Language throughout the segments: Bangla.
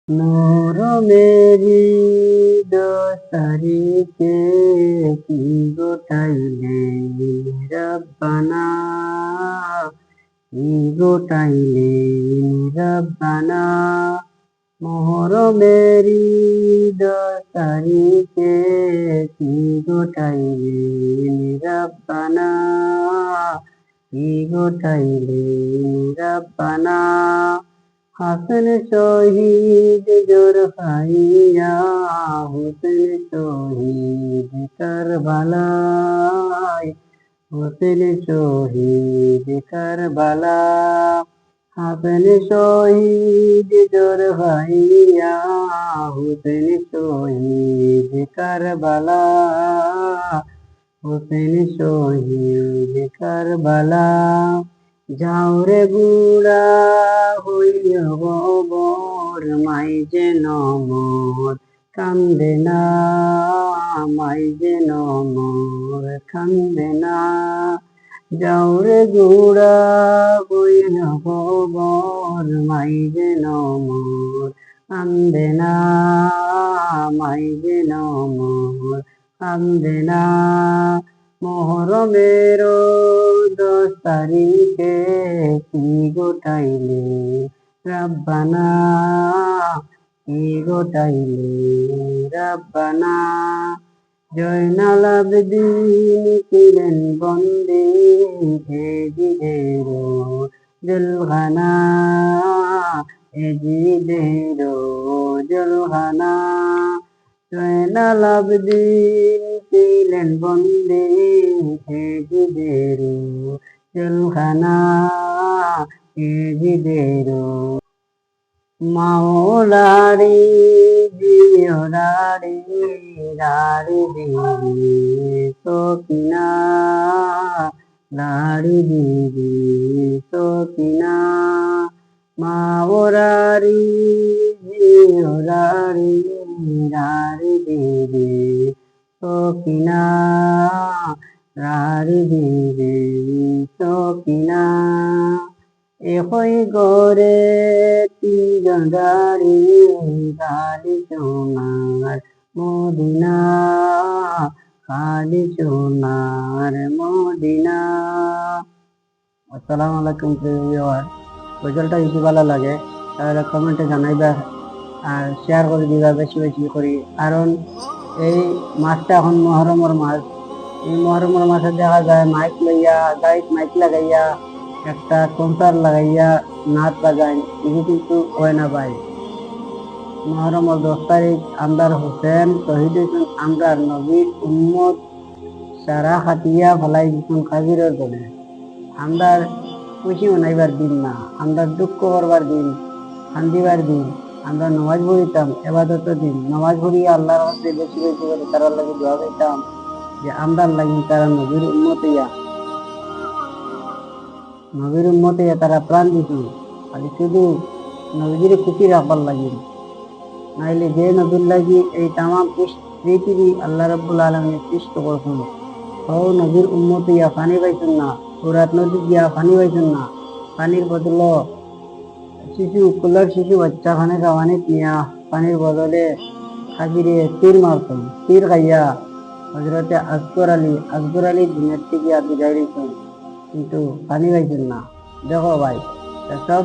नूर मेरी दोस्तारी के की गोटाइले रब्बाना की गोटाइले रब्बाना मोहर मेरी दोस्तारी के की गोटाइले रब्बाना की गोटाइले रब्बाना হাসান শহীদ জোর খাইয়া হোসেন শহীদ কারবালায় হোসেন শহীদ কারবালা হাসান শহীদ জোর খাইয়া হোসেন শহীদ কারবালা হোসেন শহীদ কারবালা যাও রে গুড়া হইয়া গোবর মাই যেন মোর কান্দে না মাই যেন মোর কান্দে না যাও রে গুড়া হইয়া গোবর মাই যেন মোর কান্দে না মাই যেন মোর কান্দে না মোহরমের 10 তারিখে কি গোটাইলে রব্বানা কি গোটাইলে রব্বানা জয়নাল আবেদিন ছিলেন বন্দী এজিদের জেলখানা এজিদের জেলখানা জয়নাল আবেদিন ছিলেন বন্দী এজিদের জেলখানা এজিদের মাওলারি জিওরারি রারি দিদি সকিনা রারি দিদি সকিনা মাওলারি জিওরারি রারি দিদি সকিনা রারি দিদি সকিনা এহই গরে তিনজন গাড়ি গাড়ি সোনার মদিনা গাড়ি সোনার মদিনা। আসসালামু আলাইকুম ভিউয়ার, গজলটা যদি ভালো লাগে তাহলে কমেন্টে জানাইবা আর শেয়ার করে দিবা বেশি বেশি করে, কারণ এই মাছটা এখন মহরমের মাছ। এই মহরমের মাছে দেখা যায় মাইক লইয়া গাড়িত মাইক লাগাইয়া একটা কনসার্ট লাগাইয়া নাচ বাজায়, এগুলো কিন্তু হয় না ভাই। মহরমের 10 তারিখ আমদার হোসেন শহীদ হয়েছেন, আমরার নবীর উম্মত সারা খাটিয়া ফেলাই দিচ্ছেন খাজিরের জন্য। আমরার খুশি মনাইবার দিন না, আমরা দুঃখ করবার দিন, কান্দিবার দিন। আমরা নমাজ পড়িতাম, এবাদতের দিন নমাজ পড়িয়া আল্লাহর কাছে বেশি বেশি করে তার লাগে দোয়া করতাম যে আমরার লাগি তারা নবীর উম্মতে তারা প্রাণ দিছিল। খালি শুধু নবীর খুশি রাখবার লাগিল, নাইলে যে নবীর লাগি এই তামাম পৃথিবী আল্লাহ রাব্বুল আলামিন সৃষ্টি করছেন, ও নবীর উম্মতে পানি পাইছেন না, ফোরাত নদী গিয়া পানি পাইছেন না। পানির বদল কুলার শিশু বাচ্চা খানে খাওয়ানি নিয়া পানির বদলে খাজিরে তীর মারতেন, তীর খাইয়া হজরতে আসগর আলী দিনের থেকে বিদায় দিতেন, কিন্তু পানি পাইছেন না। দেখো ভাই, সব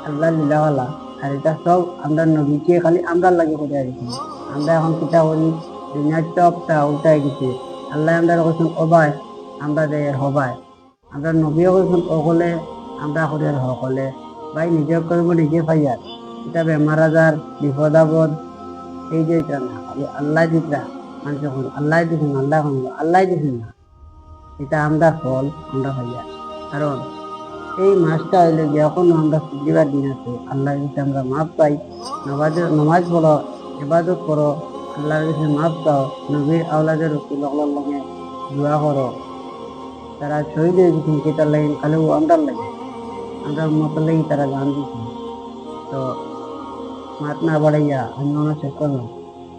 আল্লাহ লীলাওয়ালা, আর এটা সব আমরা নবীকে খালি আমরা লাগে করে দিচ্ছি। আমরা এখন কিতা করি, দুনিয়ার টপটা উঠাই গেছে। আল্লাহ আমরা কৈছেন অবাই, আমরা দেয় হবাই। আমরা নবীও কৈছেন অকলে, আমরা করিয়ার সকলে। ভাই নিজে করব নিজে পাইয়ার, এটা বেমার আজার বিপদ আপদ এই যে এটা না, আল্লাহ দিতরা মানুষ আল্লাহ দিছেন, আল্লাহ দিছেন না, এটা আমরা ফল আমরা পাইয়ার। কারণ এই মাসটা হইলে যখন আমরা দিবার দিন আছে, আল্লাহর কাছে আমরা মাপ পাই। নমাজ পড়ো, ইবাদত করো, আল্লাহর কাছে মাপ দাও, নবীর আওলাদের লগে দোয়া করো। তারা শহীদ হয়ে গেছেন কেতার লাগে, খালি আমরার লাগে, আমরা মত লাগি তারা গান দিচ্ছেন। তো মাত না বাড়াইয়া অন্য শেষ করলাম।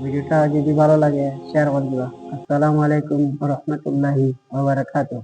ভিডিওটা যদি ভালো লাগে শেয়ার করে দিবা। আসসালামু আলাইকুম ওয়া রাহমাতুল্লাহি ওয়া বারাকাতুহু।